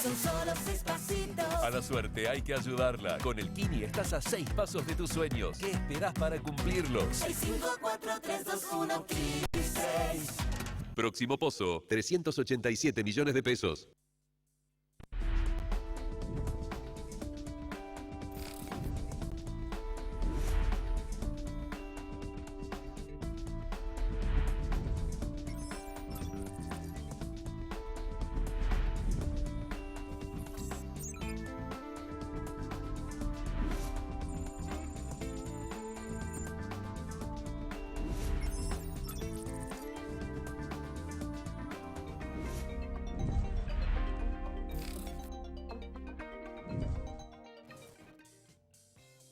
son solo 6 pasitos. A la suerte hay que ayudarla. Con el Kini estás a 6 pasos de tus sueños. ¿Qué esperás para cumplirlos? 6, 5, 4, 3, 2, 1, Kini 6. Próximo pozo, 387 millones de pesos.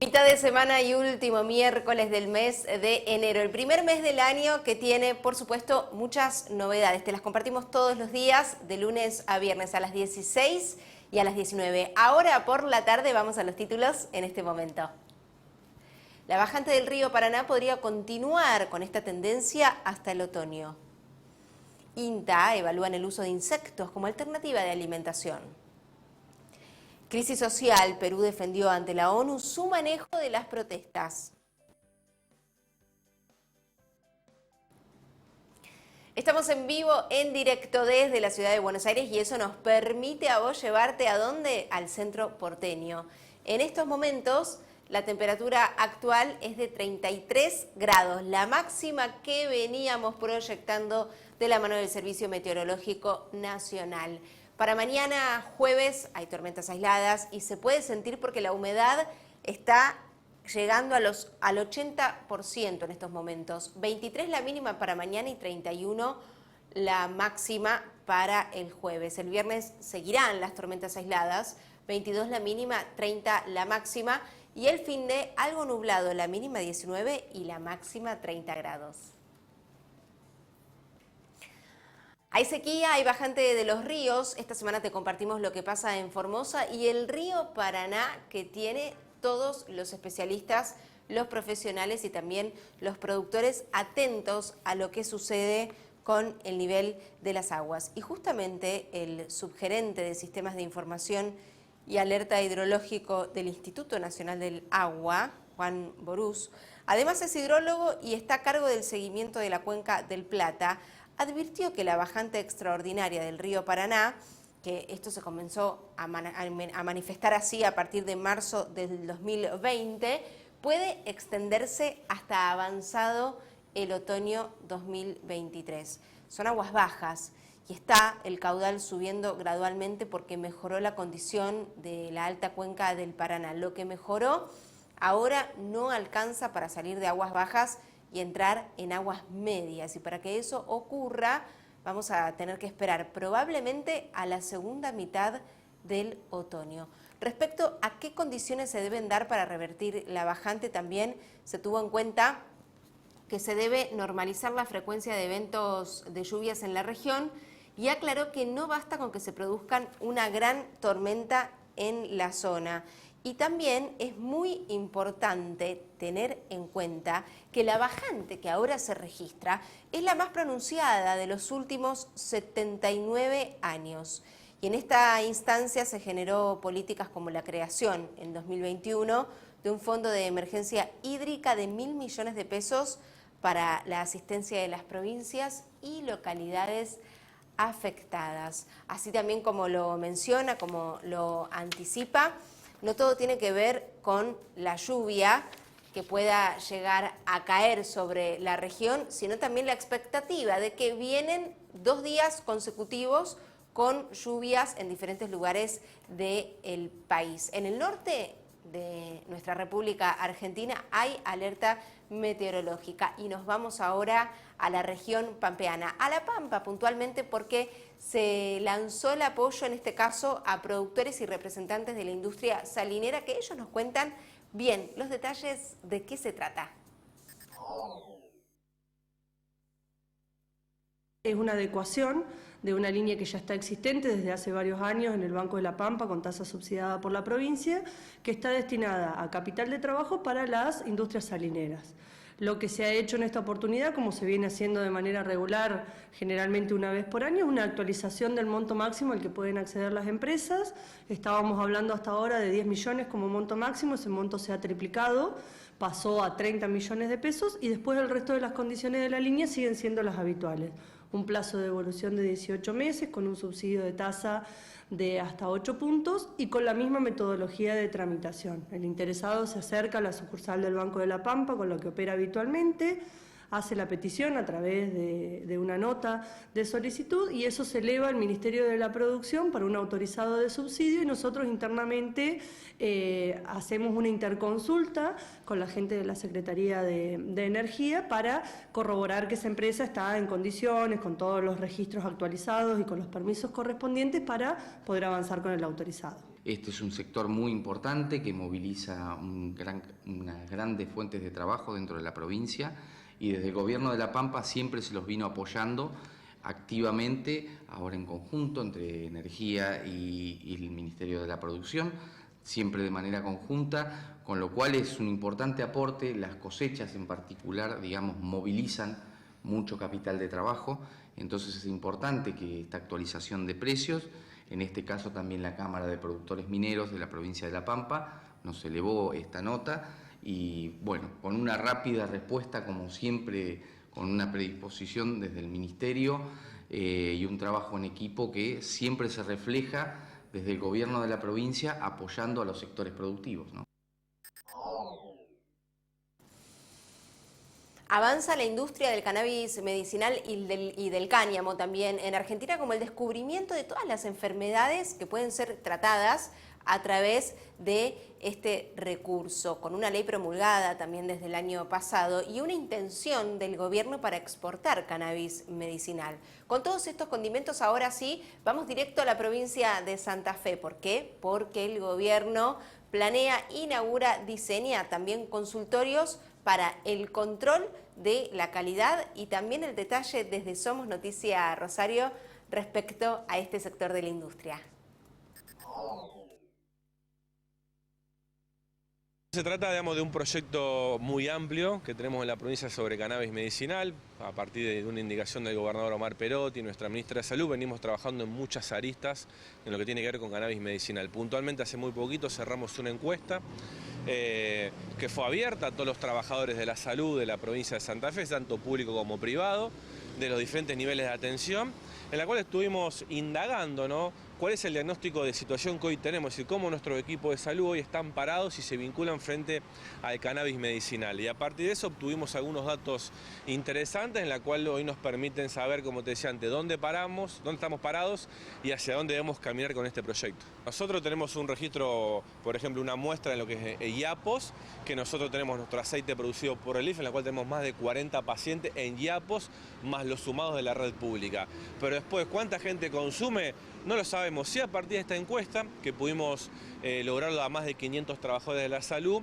Mitad de semana y último miércoles del mes de enero, el primer mes del año que tiene, por supuesto, muchas novedades. Te las compartimos todos los días, de lunes a viernes a las 16 y a las 19. Ahora por la tarde vamos a los títulos en este momento. La bajante del río Paraná podría continuar con esta tendencia hasta el otoño. INTA evalúan el uso de insectos como alternativa de alimentación. Crisis social, Perú defendió ante la ONU su manejo de las protestas. Estamos en vivo, en directo desde la ciudad de Buenos Aires y eso nos permite a vos llevarte ¿a dónde? Al centro porteño. En estos momentos la temperatura actual es de 33 grados, la máxima que veníamos proyectando de la mano del Servicio Meteorológico Nacional. Para mañana jueves hay tormentas aisladas y se puede sentir porque la humedad está llegando al 80% en estos momentos. 23 la mínima para mañana y 31 la máxima para el jueves. El viernes seguirán las tormentas aisladas, 22 la mínima, 30 la máxima y el fin de algo nublado, la mínima 19 y la máxima 30 grados. Hay sequía, hay bajante de los ríos. Esta semana te compartimos lo que pasa en Formosa y el río Paraná, que tiene todos los especialistas, los profesionales y también los productores atentos a lo que sucede con el nivel de las aguas. Y justamente el subgerente de Sistemas de Información y Alerta Hidrológico del Instituto Nacional del Agua, Juan Borús, además es hidrólogo y está a cargo del seguimiento de la cuenca del Plata, advirtió que la bajante extraordinaria del río Paraná, que esto se comenzó a manifestar así a partir de marzo del 2020, puede extenderse hasta avanzado el otoño 2023. Son aguas bajas y está el caudal subiendo gradualmente porque mejoró la condición de la alta cuenca del Paraná. Lo que mejoró ahora no alcanza para salir de aguas bajas y entrar en aguas medias. Y para que eso ocurra, vamos a tener que esperar probablemente a la segunda mitad del otoño. Respecto a qué condiciones se deben dar para revertir la bajante, también se tuvo en cuenta que se debe normalizar la frecuencia de eventos de lluvias en la región y aclaró que no basta con que se produzcan una gran tormenta en la zona. Y también es muy importante tener en cuenta que la bajante que ahora se registra es la más pronunciada de los últimos 79 años. Y en esta instancia se generó políticas como la creación en 2021 de un fondo de emergencia hídrica de 1.000 millones de pesos para la asistencia de las provincias y localidades afectadas. Así también como lo menciona, como lo anticipa, no todo tiene que ver con la lluvia que pueda llegar a caer sobre la región, sino también la expectativa de que vienen 2 días consecutivos con lluvias en diferentes lugares del país. En el norte de nuestra República Argentina hay alerta meteorológica y nos vamos ahora a la región pampeana, a La Pampa puntualmente porque se lanzó el apoyo en este caso a productores y representantes de la industria salinera que ellos nos cuentan bien los detalles de qué se trata. Es una adecuación de una línea que ya está existente desde hace varios años en el Banco de la Pampa con tasa subsidiada por la provincia, que está destinada a capital de trabajo para las industrias salineras. Lo que se ha hecho en esta oportunidad, como se viene haciendo de manera regular, generalmente una vez por año, es una actualización del monto máximo al que pueden acceder las empresas. Estábamos hablando hasta ahora de 10 millones como monto máximo, ese monto se ha triplicado, pasó a 30 millones de pesos y después el resto de las condiciones de la línea siguen siendo las habituales. Un plazo de devolución de 18 meses con un subsidio de tasa de hasta 8 puntos y con la misma metodología de tramitación. El interesado se acerca a la sucursal del Banco de la Pampa con lo que opera habitualmente, hace la petición a través de una nota de solicitud y eso se eleva al Ministerio de la Producción para un autorizado de subsidio y nosotros internamente hacemos una interconsulta con la gente de la Secretaría de Energía para corroborar que esa empresa está en condiciones, con todos los registros actualizados y con los permisos correspondientes para poder avanzar con el autorizado. Este es un sector muy importante que moviliza unas grandes fuentes de trabajo dentro de la provincia y desde el Gobierno de La Pampa siempre se los vino apoyando activamente, ahora en conjunto entre Energía y el Ministerio de la Producción, siempre de manera conjunta, con lo cual es un importante aporte. Las cosechas en particular, digamos, movilizan mucho capital de trabajo, entonces es importante que esta actualización de precios, en este caso también la Cámara de Productores Mineros de la provincia de La Pampa nos elevó esta nota y bueno, con una rápida respuesta como siempre, con una predisposición desde el Ministerio y un trabajo en equipo que siempre se refleja desde el Gobierno de la provincia apoyando a los sectores productivos, ¿no? Avanza la industria del cannabis medicinal y del cáñamo también en Argentina, como el descubrimiento de todas las enfermedades que pueden ser tratadas a través de este recurso, con una ley promulgada también desde el año pasado y una intención del gobierno para exportar cannabis medicinal. Con todos estos condimentos, ahora sí, vamos directo a la provincia de Santa Fe. ¿Por qué? Porque el gobierno planea, inaugura, diseña también consultorios para el control de la calidad y también el detalle desde Somos Noticia Rosario respecto a este sector de la industria. Se trata, digamos, de un proyecto muy amplio que tenemos en la provincia sobre cannabis medicinal. A partir de una indicación del gobernador Omar Perotti y nuestra ministra de Salud, venimos trabajando en muchas aristas en lo que tiene que ver con cannabis medicinal. Puntualmente, hace muy poquito cerramos una encuesta que fue abierta a todos los trabajadores de la salud de la provincia de Santa Fe, tanto público como privado, de los diferentes niveles de atención, en la cual estuvimos indagando, ¿no?, cuál es el diagnóstico de situación que hoy tenemos, es decir, cómo nuestros equipos de salud hoy están parados y se vinculan frente al cannabis medicinal. Y a partir de eso obtuvimos algunos datos interesantes en la cual hoy nos permiten saber, como te decía antes, dónde estamos parados y hacia dónde debemos caminar con este proyecto. Nosotros tenemos un registro, por ejemplo, una muestra en lo que es Iapos, que nosotros tenemos nuestro aceite producido por el IF, en la cual tenemos más de 40 pacientes en Iapos, más los sumados de la red pública. Pero después, ¿cuánta gente consume? No lo sabemos. Sí, a partir de esta encuesta, que pudimos lograrlo a más de 500 trabajadores de la salud,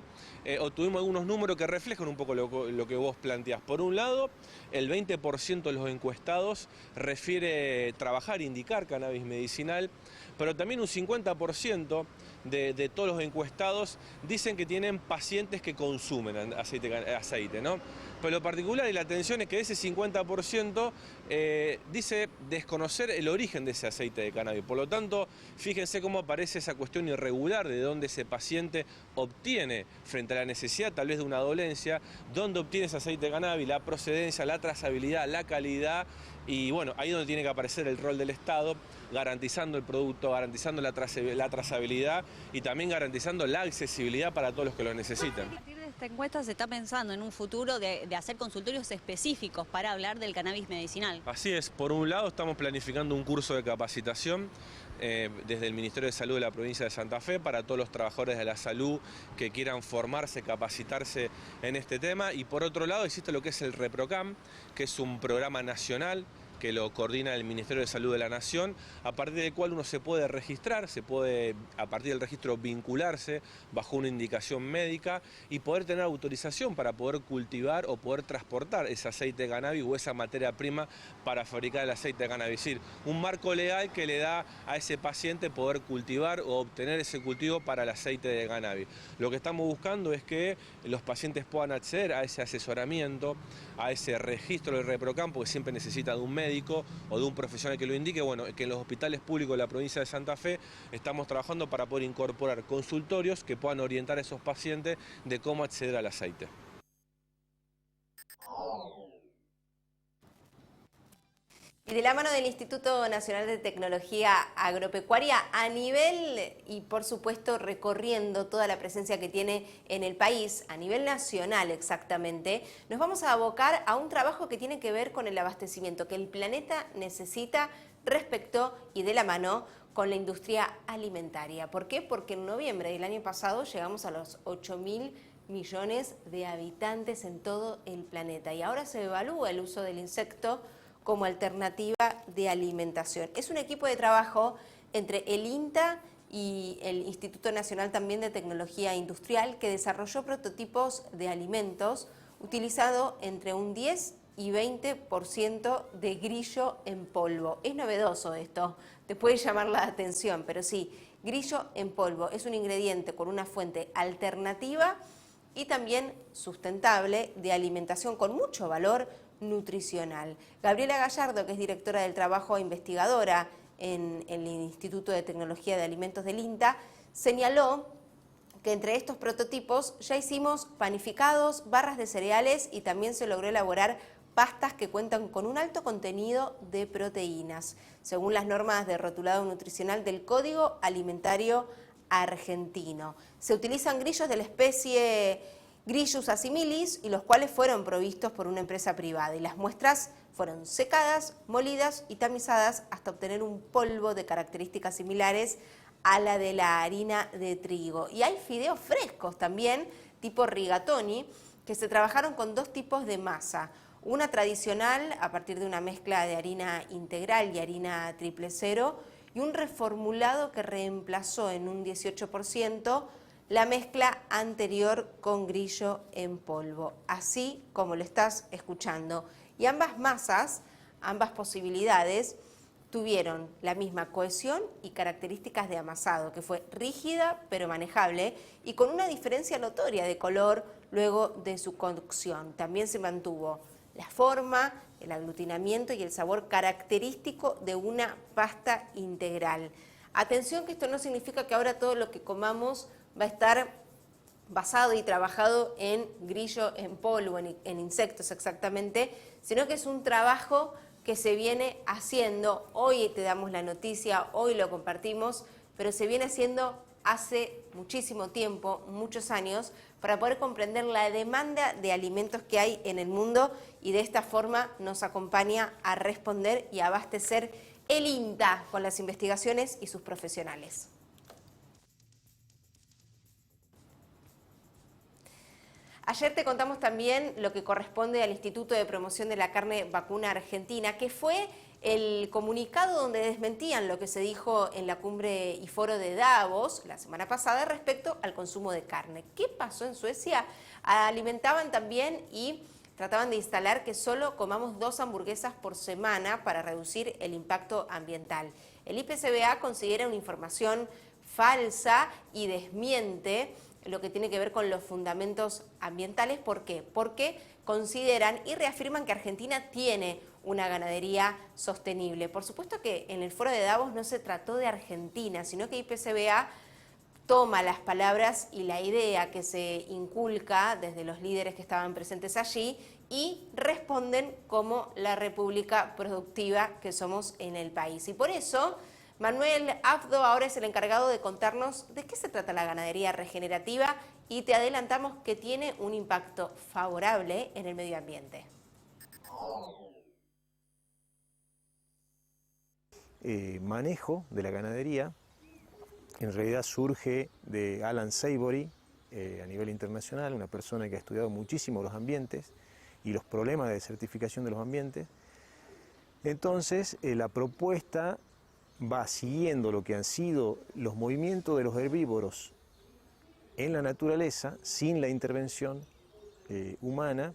obtuvimos algunos números que reflejan un poco lo que vos planteás. Por un lado, el 20% de los encuestados refiere trabajar e indicar cannabis medicinal, pero también un 50% de todos los encuestados dicen que tienen pacientes que consumen aceite, ¿no? Pero lo particular y la atención es que ese 50% dice desconocer el origen de ese aceite de cannabis. Por lo tanto, fíjense cómo aparece esa cuestión irregular de dónde ese paciente obtiene, frente a la necesidad tal vez de una dolencia, dónde obtiene ese aceite de cannabis, la procedencia, la trazabilidad, la calidad. Y bueno, ahí es donde tiene que aparecer el rol del Estado, garantizando el producto, garantizando la trazabilidad y también garantizando la accesibilidad para todos los que lo necesitan. A partir de esta encuesta se está pensando en un futuro de hacer consultorios específicos para hablar del cannabis medicinal. Así es, por un lado estamos planificando un curso de capacitación desde el Ministerio de Salud de la provincia de Santa Fe para todos los trabajadores de la salud que quieran formarse, capacitarse en este tema, y por otro lado existe lo que es el ReproCam, que es un programa nacional que lo coordina el Ministerio de Salud de la Nación, a partir del cual uno se puede registrar, se puede a partir del registro vincularse bajo una indicación médica y poder tener autorización para poder cultivar o poder transportar ese aceite de cannabis o esa materia prima para fabricar el aceite de cannabis. Es decir, un marco legal que le da a ese paciente poder cultivar o obtener ese cultivo para el aceite de cannabis. Lo que estamos buscando es que los pacientes puedan acceder a ese asesoramiento, a ese registro del ReproCampo, que siempre necesita de un médico o de un profesional que lo indique. Bueno, que en los hospitales públicos de la provincia de Santa Fe estamos trabajando para poder incorporar consultorios que puedan orientar a esos pacientes de cómo acceder al aceite. Y de la mano del Instituto Nacional de Tecnología Agropecuaria, a nivel y por supuesto recorriendo toda la presencia que tiene en el país, a nivel nacional exactamente, nos vamos a abocar a un trabajo que tiene que ver con el abastecimiento que el planeta necesita respecto y de la mano con la industria alimentaria. ¿Por qué? Porque en noviembre del año pasado llegamos a los 8.000 millones de habitantes en todo el planeta y ahora se evalúa el uso del insecto como alternativa de alimentación. Es un equipo de trabajo entre el INTA y el Instituto Nacional también de Tecnología Industrial que desarrolló prototipos de alimentos utilizando entre un 10 y 20% de grillo en polvo. Es novedoso esto, te puede llamar la atención, pero sí, grillo en polvo es un ingrediente con una fuente alternativa y también sustentable de alimentación con mucho valor nutricional. Gabriela Gallardo, que es directora del trabajo e investigadora en el Instituto de Tecnología de Alimentos del INTA, señaló que entre estos prototipos ya hicimos panificados, barras de cereales y también se logró elaborar pastas que cuentan con un alto contenido de proteínas, según las normas de rotulado nutricional del Código Alimentario Argentino. Se utilizan grillos de la especie Grillus asimilis y los cuales fueron provistos por una empresa privada y las muestras fueron secadas, molidas y tamizadas hasta obtener un polvo de características similares a la de la harina de trigo. Y hay fideos frescos también, tipo rigatoni, que se trabajaron con dos tipos de masa. Una tradicional a partir de una mezcla de harina integral y harina 000 y un reformulado que reemplazó en un 18% la mezcla anterior con grillo en polvo, así como lo estás escuchando. Y ambas masas, ambas posibilidades, tuvieron la misma cohesión y características de amasado, que fue rígida pero manejable y con una diferencia notoria de color luego de su cocción. También se mantuvo la forma, el aglutinamiento y el sabor característico de una pasta integral. Atención que esto no significa que ahora todo lo que comamos va a estar basado y trabajado en grillo en polvo, en insectos exactamente, sino que es un trabajo que se viene haciendo. Hoy te damos la noticia, hoy lo compartimos, pero se viene haciendo hace muchísimo tiempo, muchos años, para poder comprender la demanda de alimentos que hay en el mundo y de esta forma nos acompaña a responder y a abastecer el INTA con las investigaciones y sus profesionales. Ayer te contamos también lo que corresponde al Instituto de Promoción de la Carne Vacuna Argentina, que fue el comunicado donde desmentían lo que se dijo en la cumbre y foro de Davos la semana pasada respecto al consumo de carne. ¿Qué pasó en Suecia? Alimentaban también y trataban de instalar que solo comamos 2 hamburguesas por semana para reducir el impacto ambiental. El IPCBA considera una información falsa y desmiente lo que tiene que ver con los fundamentos ambientales. ¿Por qué? Porque consideran y reafirman que Argentina tiene una ganadería sostenible. Por supuesto que en el foro de Davos no se trató de Argentina, sino que IPCBA toma las palabras y la idea que se inculca desde los líderes que estaban presentes allí y responden como la república productiva que somos en el país. Y por eso Manuel Abdo ahora es el encargado de contarnos de qué se trata la ganadería regenerativa y te adelantamos que tiene un impacto favorable en el medio ambiente. Manejo de la ganadería en realidad surge de Alan Savory a nivel internacional, una persona que ha estudiado muchísimo los ambientes y los problemas de desertificación de los ambientes. Entonces, la propuesta va siguiendo lo que han sido los movimientos de los herbívoros en la naturaleza, sin la intervención humana,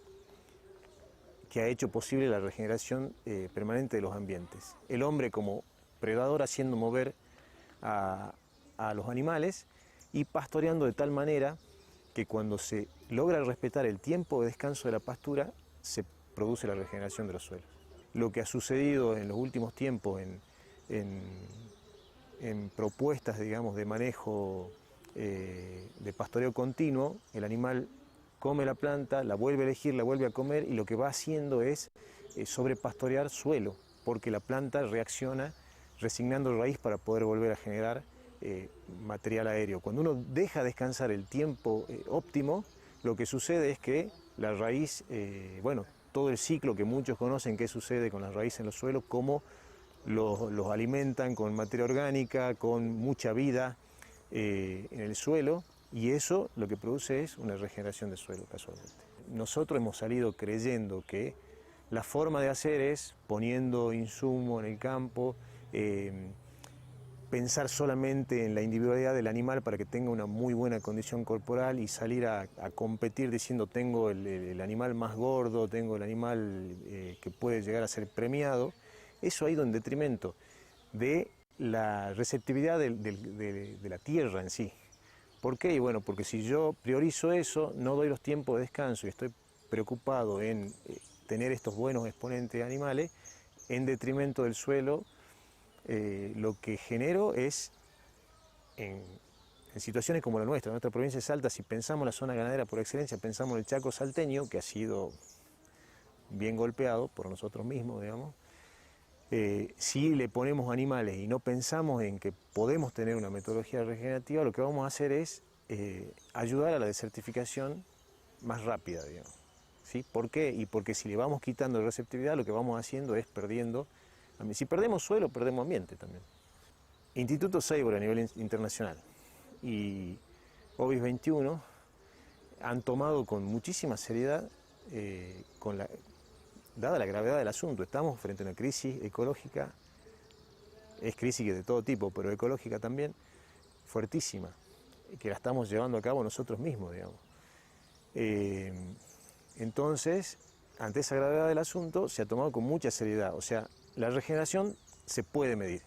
que ha hecho posible la regeneración permanente de los ambientes. El hombre como predador haciendo mover a los animales y pastoreando de tal manera que cuando se logra respetar el tiempo de descanso de la pastura, se produce la regeneración de los suelos. Lo que ha sucedido en los últimos tiempos en propuestas, digamos, de manejo de pastoreo continuo, el animal come la planta, la vuelve a elegir, la vuelve a comer y lo que va haciendo es sobrepastorear suelo, porque la planta reacciona resignando raíz para poder volver a generar material aéreo. Cuando uno deja descansar el tiempo óptimo, lo que sucede es que la raíz, bueno, todo el ciclo que muchos conocen que sucede con las raíces en los suelos, cómo los alimentan con materia orgánica, con mucha vida en el suelo, y eso lo que produce es una regeneración de suelo casualmente. Nosotros hemos salido creyendo que la forma de hacer es poniendo insumo en el campo, pensar solamente en la individualidad del animal para que tenga una muy buena condición corporal y salir a competir diciendo tengo el animal más gordo, tengo el animal que puede llegar a ser premiado. Eso ha ido en detrimento de la receptividad de la tierra en sí. ¿Por qué? Y bueno, porque si yo priorizo eso, no doy los tiempos de descanso y estoy preocupado en tener estos buenos exponentes animales, en detrimento del suelo, lo que genero es, en situaciones como la nuestra provincia de Salta, si pensamos la zona ganadera por excelencia, pensamos en el Chaco salteño, que ha sido bien golpeado por nosotros mismos, digamos. Si le ponemos animales y no pensamos en que podemos tener una metodología regenerativa, lo que vamos a hacer es ayudar a la desertificación más rápida, digamos. ¿Sí? ¿Por qué? Y porque si le vamos quitando receptividad, lo que vamos haciendo es perdiendo. Si perdemos suelo, perdemos ambiente también. Instituto Seibor a nivel internacional y OBIS 21 han tomado con muchísima seriedad, dada la gravedad del asunto. Estamos frente a una crisis ecológica, es crisis de todo tipo, pero ecológica también, fuertísima, que la estamos llevando a cabo nosotros mismos, digamos. Entonces, ante esa gravedad del asunto, se ha tomado con mucha seriedad. O sea, la regeneración se puede medir.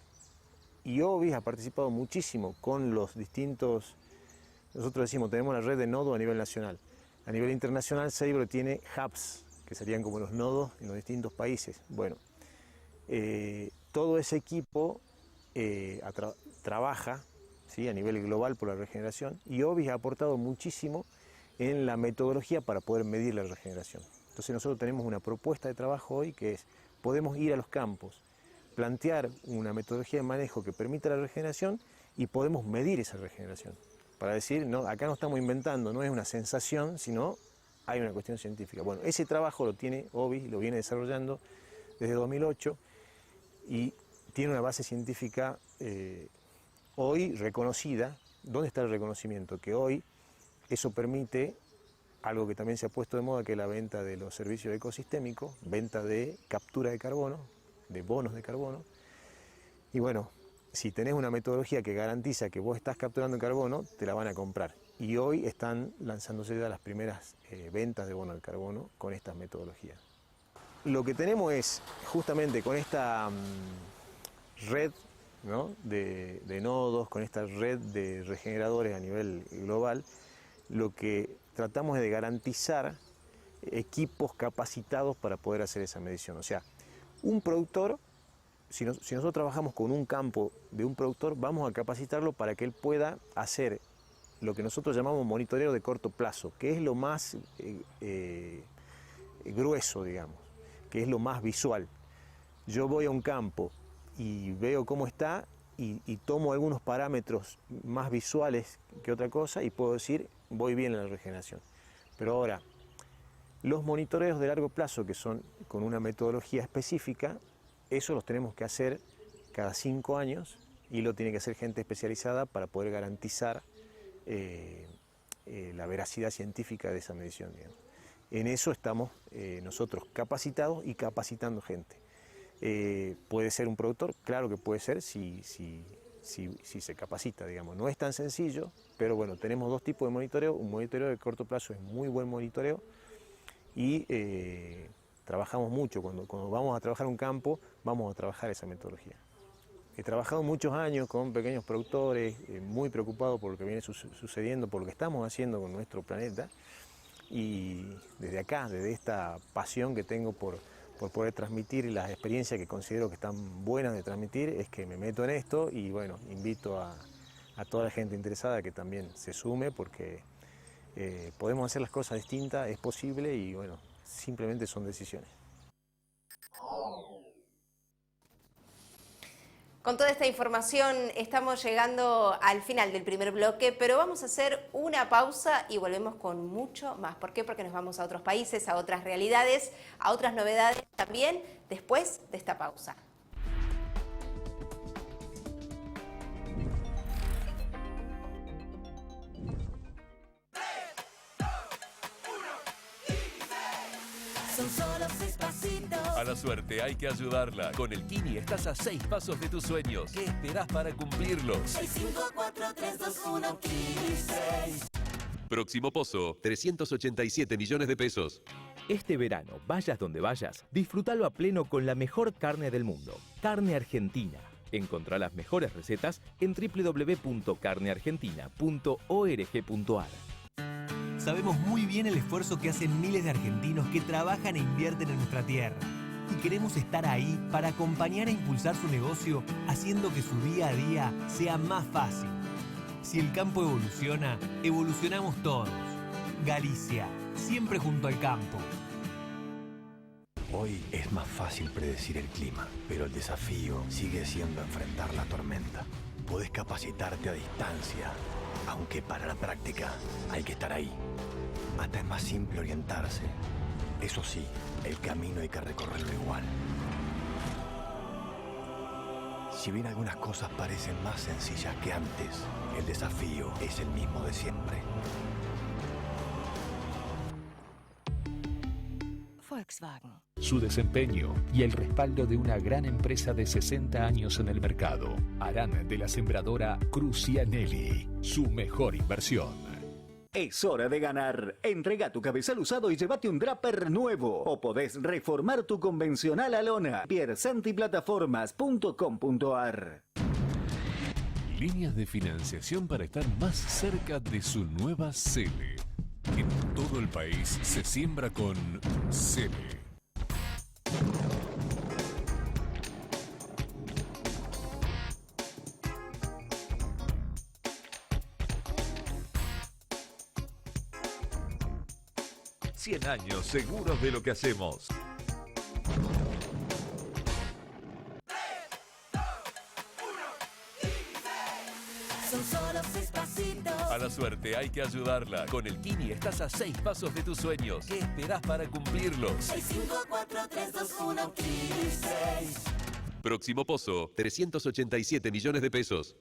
Y OBIS ha participado muchísimo con los distintos, nosotros decimos, tenemos la red de nodos a nivel nacional. A nivel internacional, Seibor tiene hubs, que serían como los nodos en los distintos países. Bueno, todo ese equipo trabaja, ¿sí?, a nivel global por la regeneración, y OBIS ha aportado muchísimo en la metodología para poder medir la regeneración. Entonces nosotros tenemos una propuesta de trabajo hoy que es, podemos ir a los campos, plantear una metodología de manejo que permita la regeneración y podemos medir esa regeneración. Para decir, no, acá no estamos inventando, no es una sensación, sino hay una cuestión científica. Bueno, ese trabajo lo tiene OBIS, lo viene desarrollando desde 2008 y tiene una base científica hoy reconocida. ¿Dónde está el reconocimiento? Que hoy eso permite algo que también se ha puesto de moda, que es la venta de los servicios ecosistémicos, venta de captura de carbono, de bonos de carbono. Y bueno, si tenés una metodología que garantiza que vos estás capturando carbono, te la van a comprar. Y hoy están lanzándose ya las primeras ventas de bonos de carbono con estas metodologías. Lo que tenemos es, justamente con esta red, ¿no?, de nodos, con esta red de regeneradores a nivel global, lo que tratamos es de garantizar equipos capacitados para poder hacer esa medición. O sea, un productor, si nosotros trabajamos con un campo de un productor, vamos a capacitarlo para que él pueda hacer lo que nosotros llamamos monitoreo de corto plazo, que es lo más grueso, digamos, que es lo más visual. Yo voy a un campo y veo cómo está y tomo algunos parámetros más visuales que otra cosa y puedo decir, voy bien en la regeneración. Pero ahora, los monitoreos de largo plazo, que son con una metodología específica, eso los tenemos que hacer cada 5 años y lo tiene que hacer gente especializada para poder garantizar la veracidad científica de esa medición, digamos. En eso estamos nosotros capacitados y capacitando gente. ¿Puede ser un productor? Claro que puede ser si se capacita, digamos. No es tan sencillo, pero bueno, tenemos dos tipos de monitoreo. Un monitoreo de corto plazo es muy buen monitoreo y trabajamos mucho. Cuando vamos a trabajar un campo, vamos a trabajar esa metodología. He trabajado muchos años con pequeños productores, muy preocupado por lo que viene sucediendo, por lo que estamos haciendo con nuestro planeta. Y desde acá, desde esta pasión que tengo por poder transmitir las experiencias que considero que están buenas de transmitir, es que me meto en esto y bueno, invito a toda la gente interesada que también se sume, porque podemos hacer las cosas distintas, es posible y bueno, simplemente son decisiones. Con toda esta información estamos llegando al final del primer bloque, pero vamos a hacer una pausa y volvemos con mucho más. ¿Por qué? Porque nos vamos a otros países, a otras realidades, a otras novedades también después de esta pausa. Son solo 6 pasitos. A la suerte hay que ayudarla. Con el Kini estás a 6 pasos de tus sueños. ¿Qué esperás para cumplirlos? 6, 5, 4, 3, 2, 1, Kini 6. Próximo pozo, 387 millones de pesos. Este verano, vayas donde vayas, disfrútalo a pleno con la mejor carne del mundo, Carne Argentina. Encontrá las mejores recetas en www.carneargentina.org.ar. Sabemos muy bien el esfuerzo que hacen miles de argentinos que trabajan e invierten en nuestra tierra. Y queremos estar ahí para acompañar e impulsar su negocio, haciendo que su día a día sea más fácil. Si el campo evoluciona, evolucionamos todos. Galicia, siempre junto al campo. Hoy es más fácil predecir el clima, pero el desafío sigue siendo enfrentar la tormenta. Podés capacitarte a distancia, aunque para la práctica hay que estar ahí. Hasta es más simple orientarse. Eso sí, el camino hay que recorrerlo igual. Si bien algunas cosas parecen más sencillas que antes, el desafío es el mismo de siempre. Volkswagen. Su desempeño y el respaldo de una gran empresa de 60 años en el mercado harán de la sembradora Crucianelli su mejor inversión. Es hora de ganar. Entrega tu cabezal usado y llévate un Draper nuevo. O podés reformar tu convencional a lona. piersantiplataformas.com.ar. Líneas de financiación para estar más cerca de su nueva sede. En todo el país se siembra con sede. Cien años seguros de lo que hacemos. Son solo 6 pasitos. A la suerte hay que ayudarla. Con el Kini estás a 6 pasos de tus sueños. ¿Qué esperás para cumplirlos? 6, 5, 4, 3, 2, 1, Kini 6. Próximo pozo, 387 millones de pesos.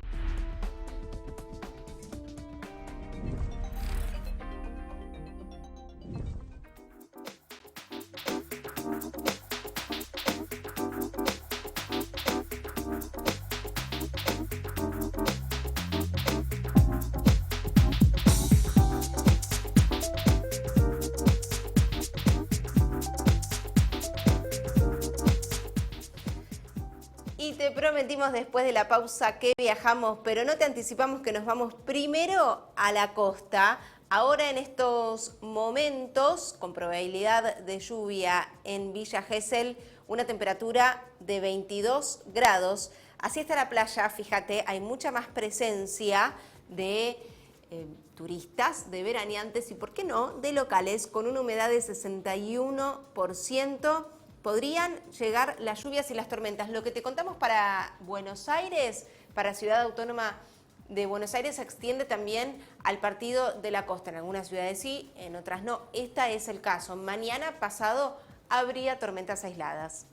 Y te prometimos después de la pausa que viajamos, pero no te anticipamos que nos vamos primero a la costa. Ahora en estos momentos, con probabilidad de lluvia en Villa Gesell, una temperatura de 22 grados. Así está la playa, fíjate, hay mucha más presencia de turistas, de veraneantes y, ¿por qué no?, de locales, con una humedad de 61%. Podrían llegar las lluvias y las tormentas. Lo que te contamos para Buenos Aires, para Ciudad Autónoma de Buenos Aires, se extiende también al partido de la costa. En algunas ciudades sí, en otras no. Este es el caso. Mañana pasado habría tormentas aisladas.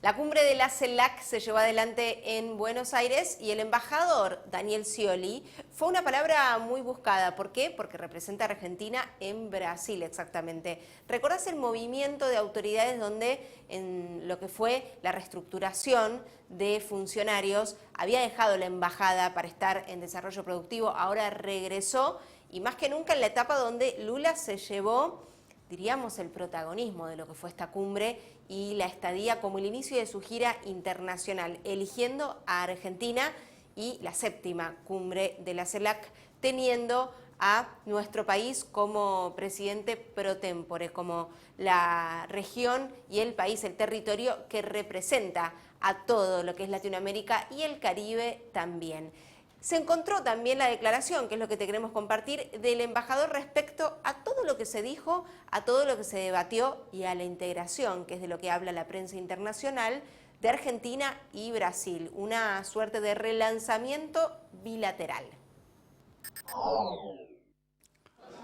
La cumbre de la CELAC se llevó adelante en Buenos Aires y el embajador Daniel Scioli fue una palabra muy buscada. ¿Por qué? Porque representa a Argentina en Brasil, exactamente. ¿Recordás el movimiento de autoridades donde en lo que fue la reestructuración de funcionarios había dejado la embajada para estar en desarrollo productivo? Ahora regresó y más que nunca en la etapa donde Lula se llevó, diríamos, el protagonismo de lo que fue esta cumbre y la estadía como el inicio de su gira internacional, eligiendo a Argentina y la 7ª cumbre de la CELAC, teniendo a nuestro país como presidente pro tempore, como la región y el país, el territorio que representa a todo lo que es Latinoamérica y el Caribe también. Se encontró también la declaración, que es lo que te queremos compartir, del embajador respecto a todo lo que se dijo, a todo lo que se debatió y a la integración, que es de lo que habla la prensa internacional, de Argentina y Brasil. Una suerte de relanzamiento bilateral.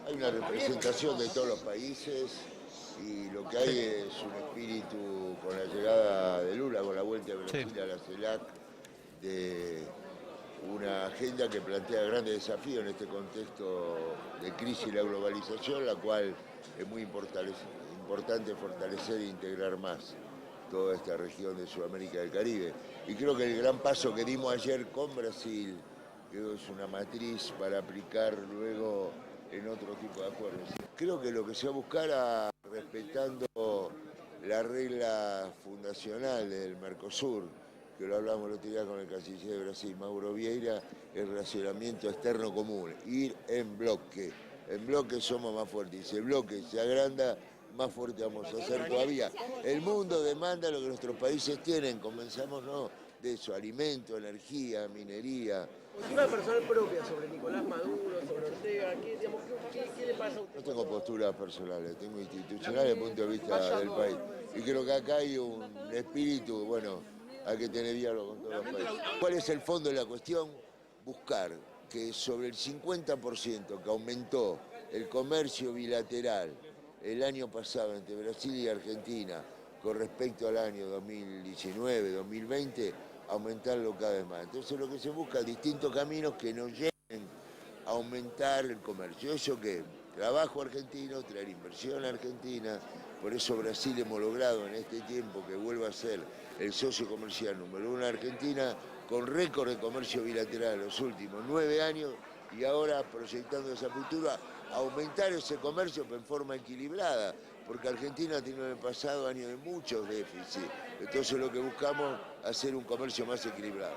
Hay una representación de todos los países y lo que hay es un espíritu con la llegada de Lula, con la vuelta de Brasil a la CELAC, de una agenda que plantea grandes desafíos en este contexto de crisis y la globalización, la cual es muy importante fortalecer e integrar más toda esta región de Sudamérica y del Caribe. Y creo que el gran paso que dimos ayer con Brasil es una matriz para aplicar luego en otro tipo de acuerdos. Creo que lo que se va a buscar, respetando la regla fundacional del Mercosur, que lo hablamos el otro día con el canciller de Brasil, Mauro Vieira, el relacionamiento externo común, ir en bloque somos más fuertes, y si el bloque se agranda, más fuerte vamos a ser todavía. El mundo demanda lo que nuestros países tienen, comenzamos de eso, alimento, energía, minería. Postura personal propia sobre Nicolás Maduro, sobre Ortega, ¿qué le pasa a usted? No tengo posturas personales, tengo institucionales desde el punto de vista del país. Y creo que acá hay un espíritu, bueno, hay que tener diálogo con todos los países. ¿Cuál es el fondo de la cuestión? Buscar que sobre el 50% que aumentó el comercio bilateral el año pasado entre Brasil y Argentina con respecto al año 2019, 2020, aumentarlo cada vez más. Entonces lo que se busca es distintos caminos que nos lleven a aumentar el comercio. ¿Eso qué? Trabajo argentino, traer inversión argentina. Por eso Brasil hemos logrado en este tiempo que vuelva a ser el socio comercial número 1 de Argentina, con récord de comercio bilateral en los últimos 9 años, y ahora proyectando esa futuro, aumentar ese comercio en forma equilibrada, porque Argentina tiene en el pasado años de muchos déficits. Entonces lo que buscamos es hacer un comercio más equilibrado.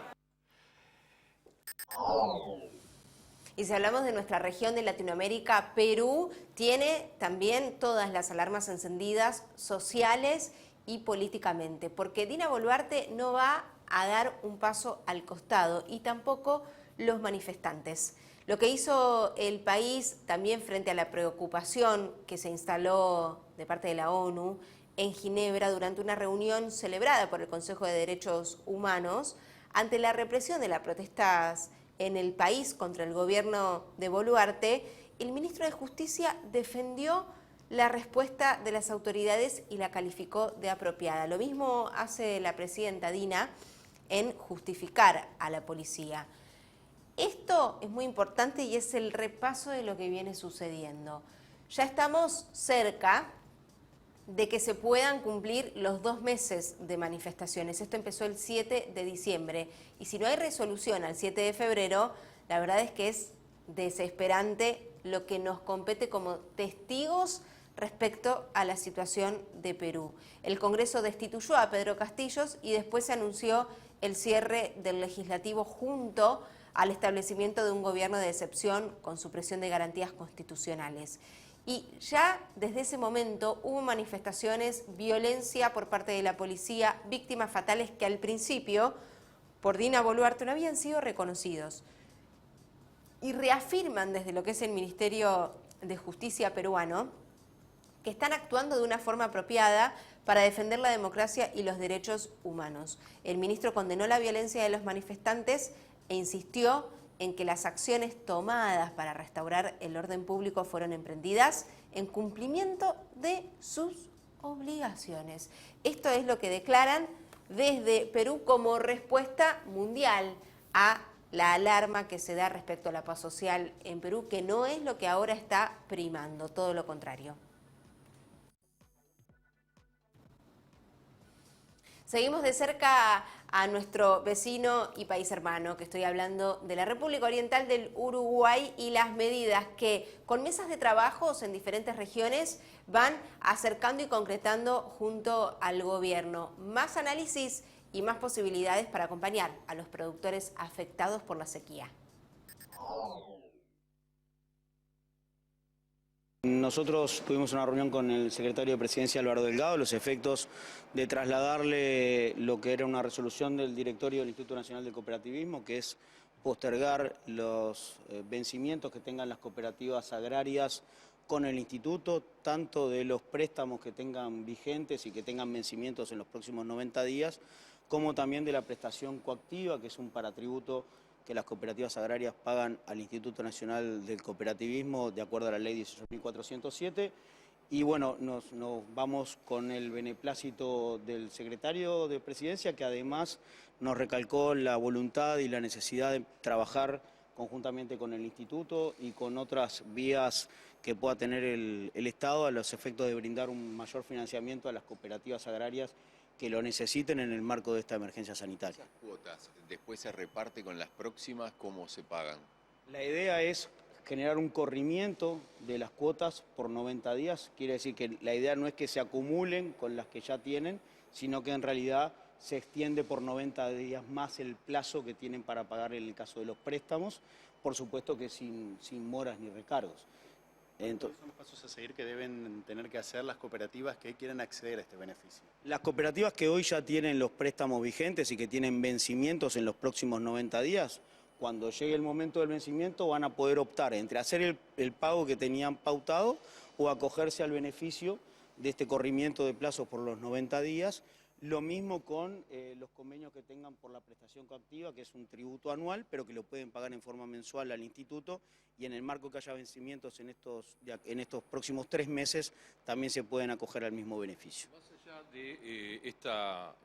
Y si hablamos de nuestra región de Latinoamérica, Perú tiene también todas las alarmas encendidas sociales y políticamente, porque Dina Boluarte no va a dar un paso al costado y tampoco los manifestantes. Lo que hizo el país también frente a la preocupación que se instaló de parte de la ONU en Ginebra durante una reunión celebrada por el Consejo de Derechos Humanos ante la represión de las protestas en el país contra el gobierno de Boluarte, el ministro de Justicia defendió la respuesta de las autoridades y la calificó de apropiada. Lo mismo hace la presidenta Dina en justificar a la policía. Esto es muy importante y es el repaso de lo que viene sucediendo. Ya estamos cerca de que se puedan cumplir los 2 meses de manifestaciones. Esto empezó el 7 de diciembre y si no hay resolución al 7 de febrero, la verdad es que es desesperante lo que nos compete como testigos respecto a la situación de Perú. El Congreso destituyó a Pedro Castillos y después se anunció el cierre del legislativo junto al establecimiento de un gobierno de excepción con supresión de garantías constitucionales. Y ya desde ese momento hubo manifestaciones, violencia por parte de la policía, víctimas fatales que al principio, por Dina Boluarte, no habían sido reconocidos. Y reafirman desde lo que es el Ministerio de Justicia peruano que están actuando de una forma apropiada para defender la democracia y los derechos humanos. El ministro condenó la violencia de los manifestantes e insistió en que las acciones tomadas para restaurar el orden público fueron emprendidas en cumplimiento de sus obligaciones. Esto es lo que declaran desde Perú como respuesta mundial a la alarma que se da respecto a la paz social en Perú, que no es lo que ahora está primando, todo lo contrario. Seguimos de cerca a nuestro vecino y país hermano, que estoy hablando de la República Oriental del Uruguay y las medidas que con mesas de trabajos en diferentes regiones van acercando y concretando junto al gobierno. Más análisis y más posibilidades para acompañar a los productores afectados por la sequía. Nosotros tuvimos una reunión con el secretario de Presidencia, Álvaro Delgado, los efectos de trasladarle lo que era una resolución del directorio del Instituto Nacional del Cooperativismo, que es postergar los vencimientos que tengan las cooperativas agrarias con el instituto, tanto de los préstamos que tengan vigentes y que tengan vencimientos en los próximos 90 días, como también de la prestación coactiva, que es un paratributo que las cooperativas agrarias pagan al Instituto Nacional del Cooperativismo de acuerdo a la ley 18.407. Y bueno, nos vamos con el beneplácito del secretario de Presidencia, que además nos recalcó la voluntad y la necesidad de trabajar conjuntamente con el Instituto y con otras vías que pueda tener el Estado a los efectos de brindar un mayor financiamiento a las cooperativas agrarias que lo necesiten en el marco de esta emergencia sanitaria. ¿Esas cuotas después se reparte con las próximas? ¿Cómo se pagan? La idea es generar un corrimiento de las cuotas por 90 días. Quiere decir que la idea no es que se acumulen con las que ya tienen, sino que en realidad se extiende por 90 días más el plazo que tienen para pagar en el caso de los préstamos, por supuesto que sin moras ni recargos. ¿Cuáles son los pasos a seguir que deben tener que hacer las cooperativas que quieren acceder a este beneficio? Las cooperativas que hoy ya tienen los préstamos vigentes y que tienen vencimientos en los próximos 90 días, cuando llegue el momento del vencimiento van a poder optar entre hacer el pago que tenían pautado o acogerse al beneficio de este corrimiento de plazos por los 90 días. Lo mismo con los convenios que tengan por la prestación coactiva, que es un tributo anual, pero que lo pueden pagar en forma mensual al instituto, y en el marco que haya vencimientos en estos próximos 3 meses también se pueden acoger al mismo beneficio. Más allá de esta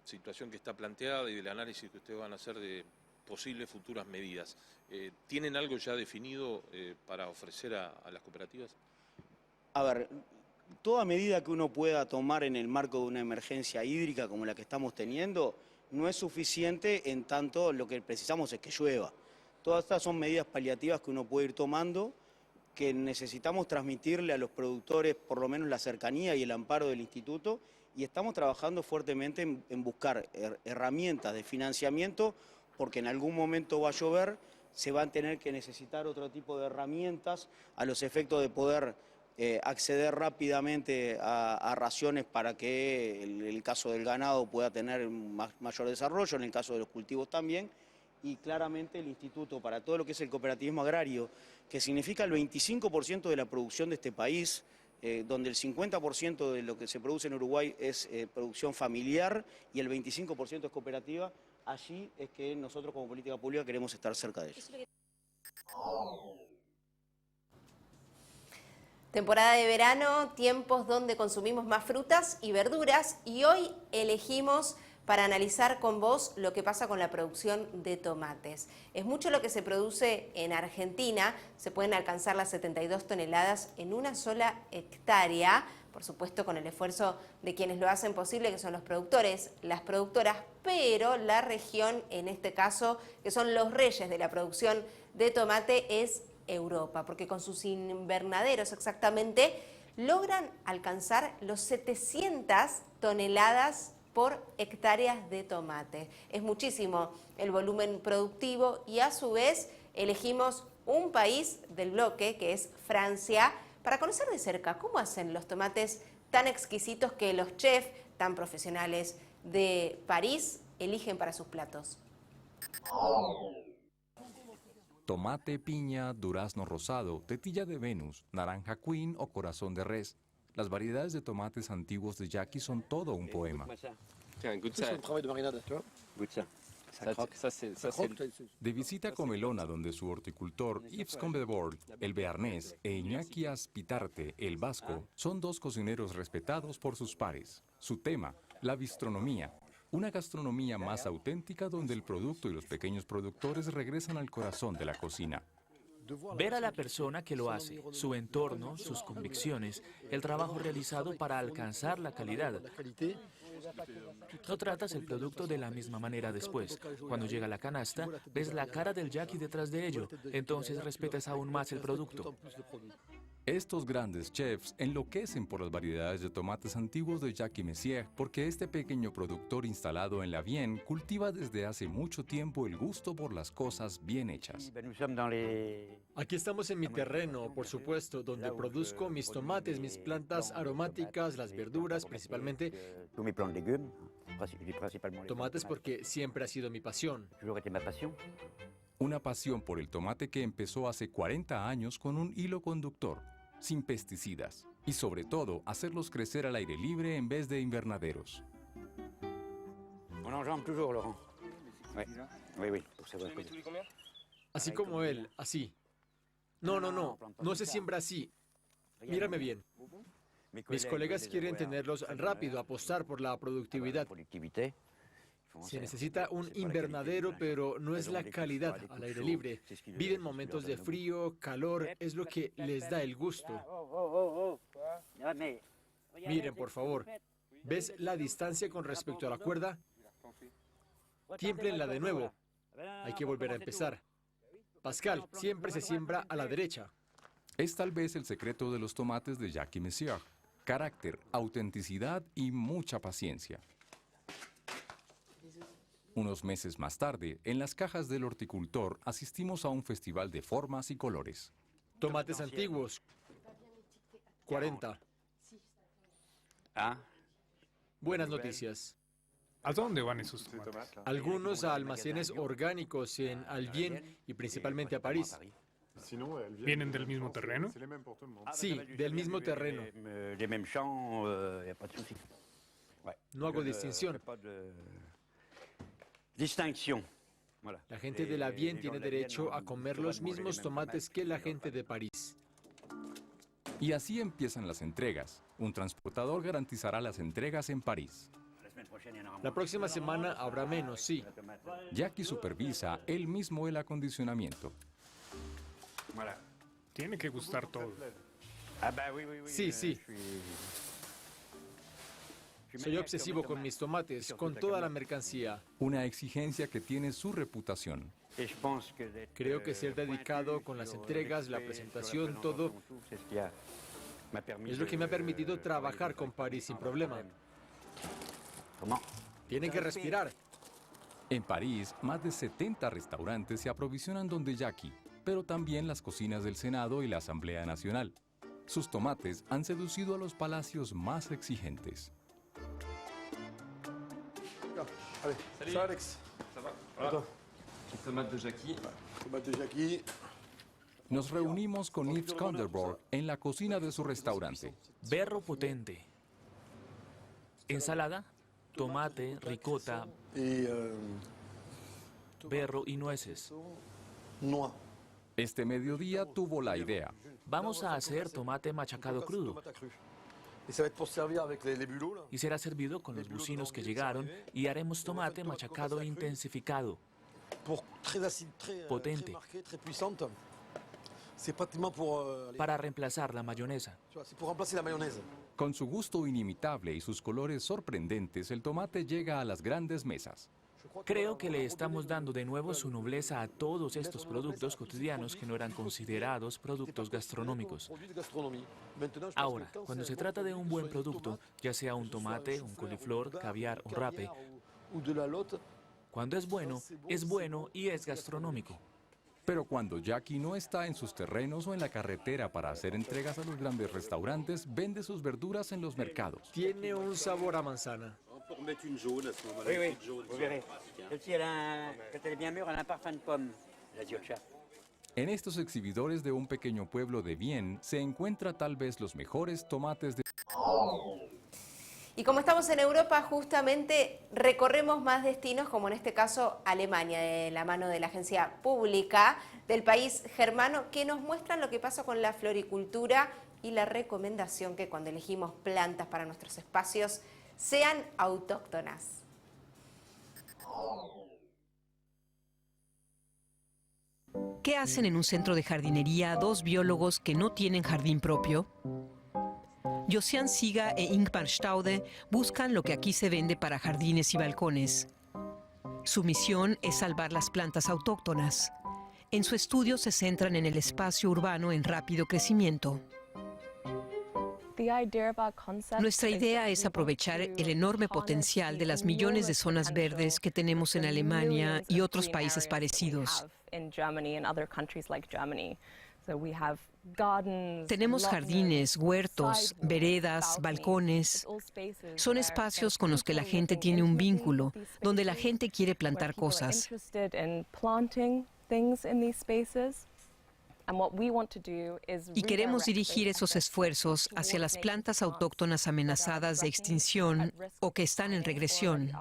situación que está planteada y del análisis que ustedes van a hacer de posibles futuras medidas, ¿tienen algo ya definido para ofrecer a las cooperativas? A ver, toda medida que uno pueda tomar en el marco de una emergencia hídrica como la que estamos teniendo no es suficiente, en tanto lo que precisamos es que llueva. Todas estas son medidas paliativas que uno puede ir tomando, que necesitamos transmitirle a los productores por lo menos la cercanía y el amparo del instituto, y estamos trabajando fuertemente en buscar herramientas de financiamiento, porque en algún momento va a llover, se van a tener que necesitar otro tipo de herramientas a los efectos de poder acceder rápidamente a raciones para que el caso del ganado pueda tener mayor desarrollo, en el caso de los cultivos también, y claramente el instituto para todo lo que es el cooperativismo agrario, que significa el 25% de la producción de este país, donde el 50% de lo que se produce en Uruguay es producción familiar y el 25% es cooperativa. Allí es que nosotros como política pública queremos estar cerca de ellos. Temporada de verano, tiempos donde consumimos más frutas y verduras, y hoy elegimos para analizar con vos lo que pasa con la producción de tomates. Es mucho lo que se produce en Argentina, se pueden alcanzar las 72 toneladas en una sola hectárea, por supuesto con el esfuerzo de quienes lo hacen posible, que son los productores, las productoras, pero la región, en este caso, que son los reyes de la producción de tomate, es Europa, porque con sus invernaderos exactamente logran alcanzar los 700 toneladas por hectáreas de tomate. Es muchísimo el volumen productivo y a su vez elegimos un país del bloque, que es Francia, para conocer de cerca cómo hacen los tomates tan exquisitos que los chefs tan profesionales de París eligen para sus platos. Tomate, piña, durazno rosado, tetilla de Venus, naranja queen o corazón de res. Las variedades de tomates antiguos de Jackie son todo un poema. De visita a Comelona, donde su horticultor Yves Combebord, el bearnés, e Iñaki Aspitarte, el vasco, son dos cocineros respetados por sus pares. Su tema, la bistronomía, Una gastronomía más auténtica donde el producto y los pequeños productores regresan al corazón de la cocina. Ver a la persona que lo hace, su entorno, sus convicciones, el trabajo realizado para alcanzar la calidad. No tratas el producto de la misma manera después. Cuando llega a la canasta, ves la cara del Jackie detrás de ello, entonces respetas aún más el producto. Estos grandes chefs enloquecen por las variedades de tomates antiguos de Jackie Messier porque este pequeño productor instalado en la Vienne cultiva desde hace mucho tiempo el gusto por las cosas bien hechas. Aquí estamos en mi terreno, por supuesto, donde produzco mis tomates, mis plantas aromáticas, las verduras principalmente. Tomates porque siempre ha sido mi pasión. Una pasión por el tomate que empezó hace 40 años con un hilo conductor, sin pesticidas, y sobre todo hacerlos crecer al aire libre en vez de invernaderos. Así como él, así. No se siembra así. Mírame bien. Mis colegas quieren tenerlos rápido, apostar por la productividad. Se necesita un invernadero, pero no es la calidad al aire libre. Viven momentos de frío, calor, es lo que les da el gusto. Miren, por favor, ¿ves la distancia con respecto a la cuerda? Tiémplenla de nuevo. Hay que volver a empezar. Pascal, siempre se siembra a la derecha. Es tal vez el secreto de los tomates de Jackie Messier. Carácter, autenticidad y mucha paciencia. Unos meses más tarde, en las cajas del horticultor, asistimos a un festival de formas y colores. Tomates antiguos. 40. Buenas noticias. ¿A dónde van esos tomates? Algunos a almacenes orgánicos en Albion y principalmente a París. ¿Vienen del mismo terreno? Sí, del mismo terreno. No hago distinción. La gente de la Vienne tiene derecho a comer los mismos tomates que la gente de París. Y así empiezan las entregas. Un transportador garantizará las entregas en París. La próxima semana habrá menos, sí. Jackie supervisa él mismo el acondicionamiento. Tiene que gustar todo. Sí. Soy obsesivo con mis tomates, con toda la mercancía. Una exigencia que tiene su reputación. Creo que ser dedicado con las entregas, la presentación, todo, es lo que me ha permitido trabajar con París sin problema. Tienen que respirar. En París, más de 70 restaurantes se aprovisionan donde Jackie, pero también las cocinas del Senado y la Asamblea Nacional. Sus tomates han seducido a los palacios más exigentes. Salut Alex. Ça va? Tomate de Jackie. Tomate de Jackie. Nos reunimos con Yves Conderborg en la cocina de su restaurante. Berro potente. Ensalada, tomate, ricota, berro y nueces. Este mediodía tuvo la idea. Vamos a hacer tomate machacado crudo. Y será servido con los bucinos que llegaron y haremos tomate machacado intensificado. Potente. Para reemplazar la mayonesa. Con su gusto inimitable y sus colores sorprendentes, el tomate llega a las grandes mesas. Creo que le estamos dando de nuevo su nobleza a todos estos productos cotidianos que no eran considerados productos gastronómicos. Ahora, cuando se trata de un buen producto, ya sea un tomate, un coliflor, caviar o rape, cuando es bueno y es gastronómico. Pero cuando Jackie no está en sus terrenos o en la carretera para hacer entregas a los grandes restaurantes, vende sus verduras en los mercados. Tiene un sabor a manzana. En estos exhibidores de un pequeño pueblo de Vienne se encuentra tal vez los mejores tomates de... Y como estamos en Europa, justamente recorremos más destinos, como en este caso Alemania, de la mano de la agencia pública del país germano, que nos muestran lo que pasa con la floricultura y la recomendación que cuando elegimos plantas para nuestros espacios sean autóctonas. ¿Qué hacen en un centro de jardinería dos biólogos que no tienen jardín propio? Josiane Siga e Ingmar Staude buscan lo que aquí se vende para jardines y balcones. Su misión es salvar las plantas autóctonas. En su estudio se centran en el espacio urbano en rápido crecimiento. Nuestra idea es aprovechar el enorme potencial de las millones de zonas verdes que tenemos en Alemania y otros países parecidos. Tenemos jardines, huertos, veredas, balcones. Son espacios con los que la gente tiene un vínculo, donde la gente quiere plantar cosas. Y queremos dirigir esos esfuerzos hacia las plantas autóctonas amenazadas de extinción o que están en regresión.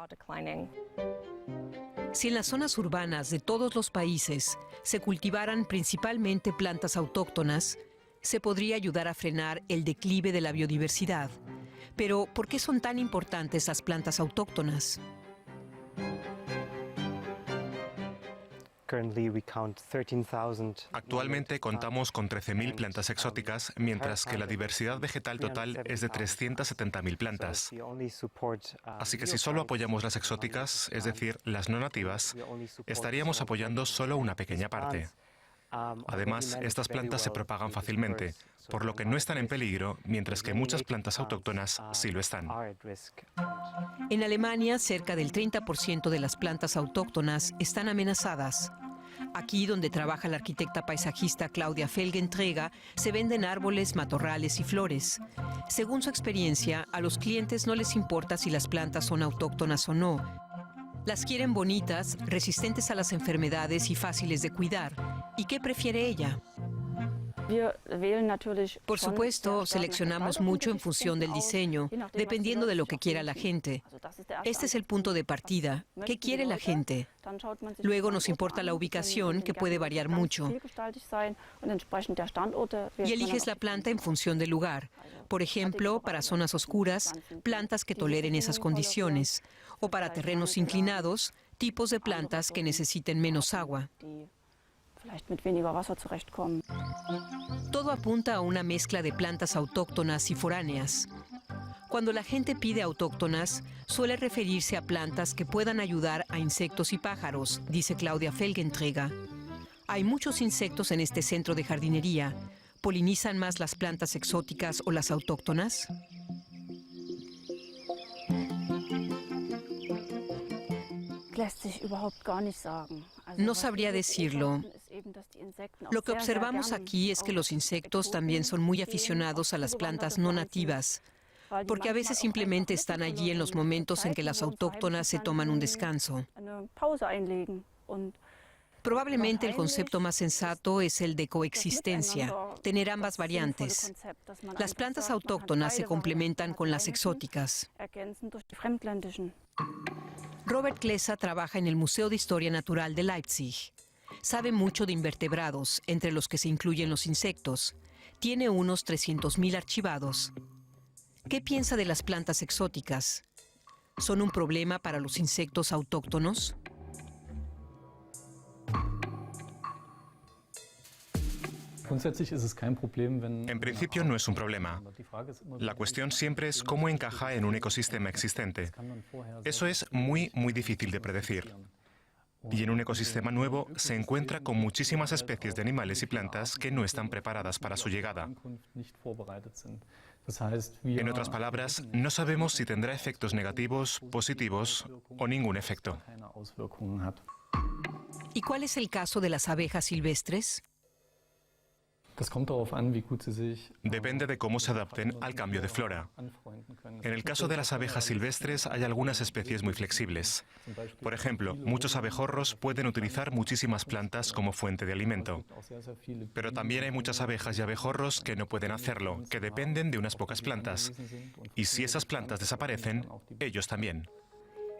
Si en las zonas urbanas de todos los países se cultivaran principalmente plantas autóctonas, se podría ayudar a frenar el declive de la biodiversidad. Pero, ¿por qué son tan importantes las plantas autóctonas? Actualmente contamos con 13.000 plantas exóticas, mientras que la diversidad vegetal total es de 370.000 plantas. Así que si solo apoyamos las exóticas, es decir, las no nativas, estaríamos apoyando solo una pequeña parte. Además, estas plantas se propagan fácilmente, por lo que no están en peligro, mientras que muchas plantas autóctonas sí lo están. En Alemania, cerca del 30% de las plantas autóctonas están amenazadas. Aquí, donde trabaja la arquitecta paisajista Claudia Felgenträger, se venden árboles, matorrales y flores. Según su experiencia, a los clientes no les importa si las plantas son autóctonas o no. Las quieren bonitas, resistentes a las enfermedades y fáciles de cuidar. ¿Y qué prefiere ella? Por supuesto, seleccionamos mucho en función del diseño, dependiendo de lo que quiera la gente. Este es el punto de partida. ¿Qué quiere la gente? Luego nos importa la ubicación, que puede variar mucho. Y eliges la planta en función del lugar. Por ejemplo, para zonas oscuras, plantas que toleren esas condiciones. O para terrenos inclinados, tipos de plantas que necesiten menos agua. Todo apunta a una mezcla de plantas autóctonas y foráneas. Cuando la gente pide autóctonas, suele referirse a plantas que puedan ayudar a insectos y pájaros, dice Claudia Felgenträger. Hay muchos insectos en este centro de jardinería. ¿Polinizan más las plantas exóticas o las autóctonas? No sabría decirlo. Lo que observamos aquí es que los insectos también son muy aficionados a las plantas no nativas, porque a veces simplemente están allí en los momentos en que las autóctonas se toman un descanso. Probablemente el concepto más sensato es el de coexistencia, tener ambas variantes. Las plantas autóctonas se complementan con las exóticas. Robert Klesa trabaja en el Museo de Historia Natural de Leipzig. Sabe mucho de invertebrados, entre los que se incluyen los insectos. Tiene unos 300.000 archivados. ¿Qué piensa de las plantas exóticas? ¿Son un problema para los insectos autóctonos? En principio no es un problema. La cuestión siempre es cómo encaja en un ecosistema existente. Eso es muy difícil de predecir. Y en un ecosistema nuevo se encuentra con muchísimas especies de animales y plantas que no están preparadas para su llegada. En otras palabras, no sabemos si tendrá efectos negativos, positivos o ningún efecto. ¿Y cuál es el caso de las abejas silvestres? Depende de cómo se adapten al cambio de flora. En el caso de las abejas silvestres hay algunas especies muy flexibles. Por ejemplo, muchos abejorros pueden utilizar muchísimas plantas como fuente de alimento. Pero también hay muchas abejas y abejorros que no pueden hacerlo, que dependen de unas pocas plantas. Y si esas plantas desaparecen, ellos también.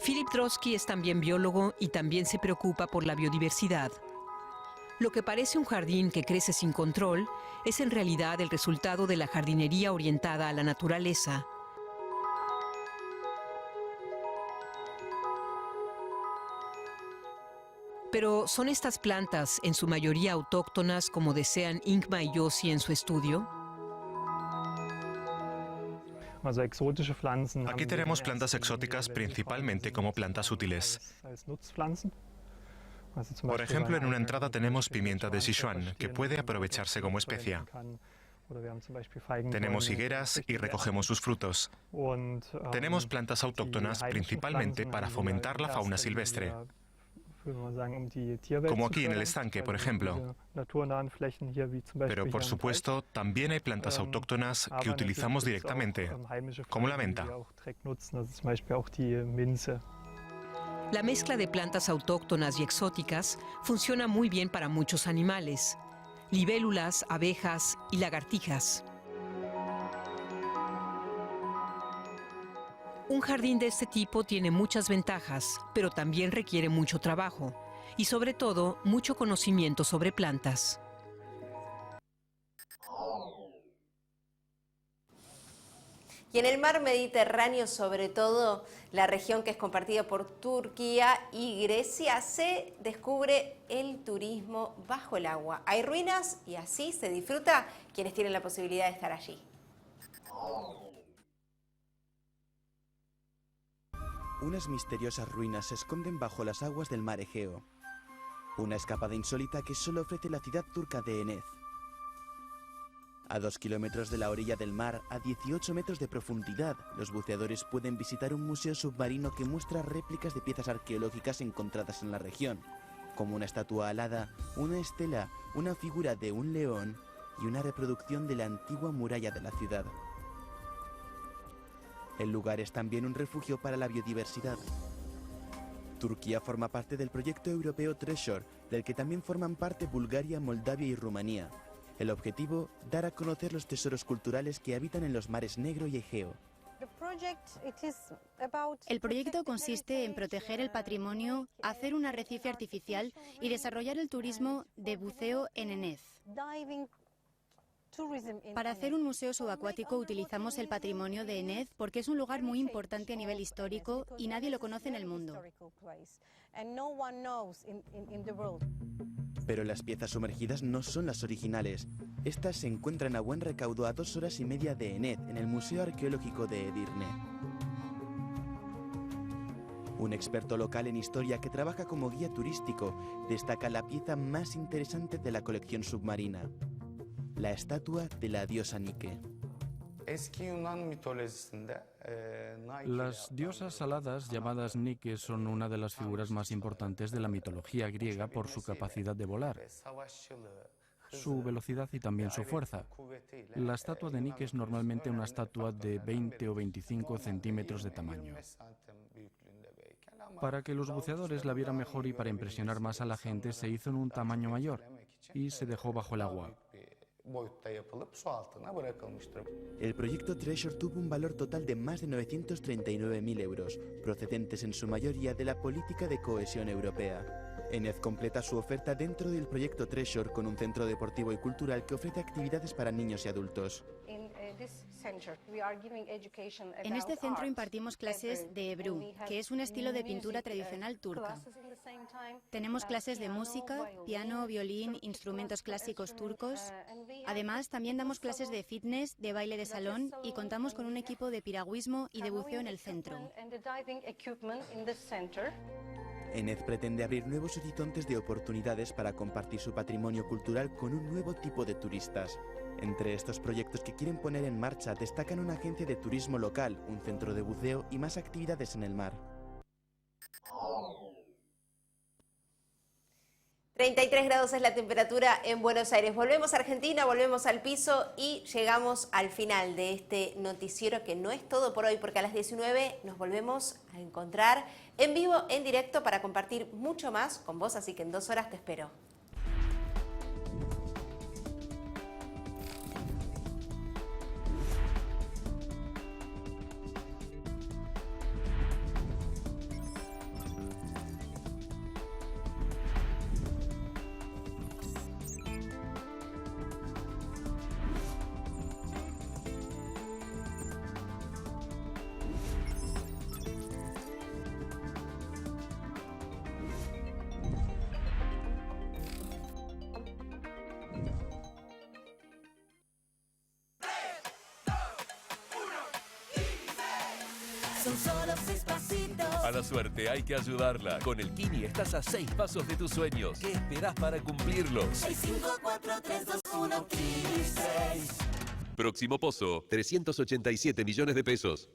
Philip Drosky es también biólogo y también se preocupa por la biodiversidad. Lo que parece un jardín que crece sin control es en realidad el resultado de la jardinería orientada a la naturaleza. Pero ¿son estas plantas en su mayoría autóctonas como desean Ingma y Yossi en su estudio? Aquí tenemos plantas exóticas principalmente como plantas útiles. Por ejemplo, en una entrada tenemos pimienta de Sichuan, que puede aprovecharse como especia. Tenemos higueras y recogemos sus frutos. Tenemos plantas autóctonas principalmente para fomentar la fauna silvestre, como aquí en el estanque, por ejemplo. Pero, por supuesto, también hay plantas autóctonas que utilizamos directamente, como la menta. La mezcla de plantas autóctonas y exóticas funciona muy bien para muchos animales: libélulas, abejas y lagartijas. Un jardín de este tipo tiene muchas ventajas, pero también requiere mucho trabajo y, sobre todo, mucho conocimiento sobre plantas. Y en el mar Mediterráneo, sobre todo la región que es compartida por Turquía y Grecia, se descubre el turismo bajo el agua. Hay ruinas y así se disfruta quienes tienen la posibilidad de estar allí. Unas misteriosas ruinas se esconden bajo las aguas del mar Egeo. Una escapada insólita que solo ofrece la ciudad turca de Enez. A 2 kilómetros de la orilla del mar, a 18 metros de profundidad, los buceadores pueden visitar un museo submarino que muestra réplicas de piezas arqueológicas encontradas en la región, como una estatua alada, una estela, una figura de un león y una reproducción de la antigua muralla de la ciudad. El lugar es también un refugio para la biodiversidad. Turquía forma parte del proyecto europeo Treasure, del que también forman parte Bulgaria, Moldavia y Rumanía. El objetivo, dar a conocer los tesoros culturales que habitan en los mares Negro y Egeo. El proyecto consiste en proteger el patrimonio, hacer un arrecife artificial y desarrollar el turismo de buceo en Enez. Para hacer un museo subacuático utilizamos el patrimonio de Enez porque es un lugar muy importante a nivel histórico y nadie lo conoce en el mundo. Pero las piezas sumergidas no son las originales. Estas se encuentran a buen recaudo a 2 horas y media de Enez, en el Museo Arqueológico de Edirne. Un experto local en historia que trabaja como guía turístico destaca la pieza más interesante de la colección submarina: la estatua de la diosa Nike. Las diosas aladas llamadas Nike son una de las figuras más importantes de la mitología griega por su capacidad de volar, su velocidad y también su fuerza. La estatua de Nike es normalmente una estatua de 20 o 25 centímetros de tamaño. Para que los buceadores la vieran mejor y para impresionar más a la gente, se hizo en un tamaño mayor y se dejó bajo el agua. El proyecto Treasure tuvo un valor total de más de 939.000 euros, procedentes en su mayoría de la política de cohesión europea. Enez completa su oferta dentro del proyecto Treasure con un centro deportivo y cultural que ofrece actividades para niños y adultos. En este centro impartimos clases de Ebru, que es un estilo de pintura tradicional turca. Tenemos clases de música, piano, violín, instrumentos clásicos turcos. Además, también damos clases de fitness, de baile de salón y contamos con un equipo de piragüismo y de buceo en el centro. Enez pretende abrir nuevos horizontes de oportunidades para compartir su patrimonio cultural con un nuevo tipo de turistas. Entre estos proyectos que quieren poner en marcha destacan una agencia de turismo local, un centro de buceo y más actividades en el mar. 33 grados es la temperatura en Buenos Aires. Volvemos a Argentina, volvemos al piso y llegamos al final de este noticiero, que no es todo por hoy, porque a las 19 nos volvemos a encontrar en vivo, en directo, para compartir mucho más con vos, así que en 2 horas te espero. son solo 6 pasitos. A la suerte hay que ayudarla. Con el Kini estás a 6 pasos de tus sueños. ¿Qué esperás para cumplirlos? 6, 5, 4, 3, 2, 1, Kini 6. Próximo pozo, 387 millones de pesos.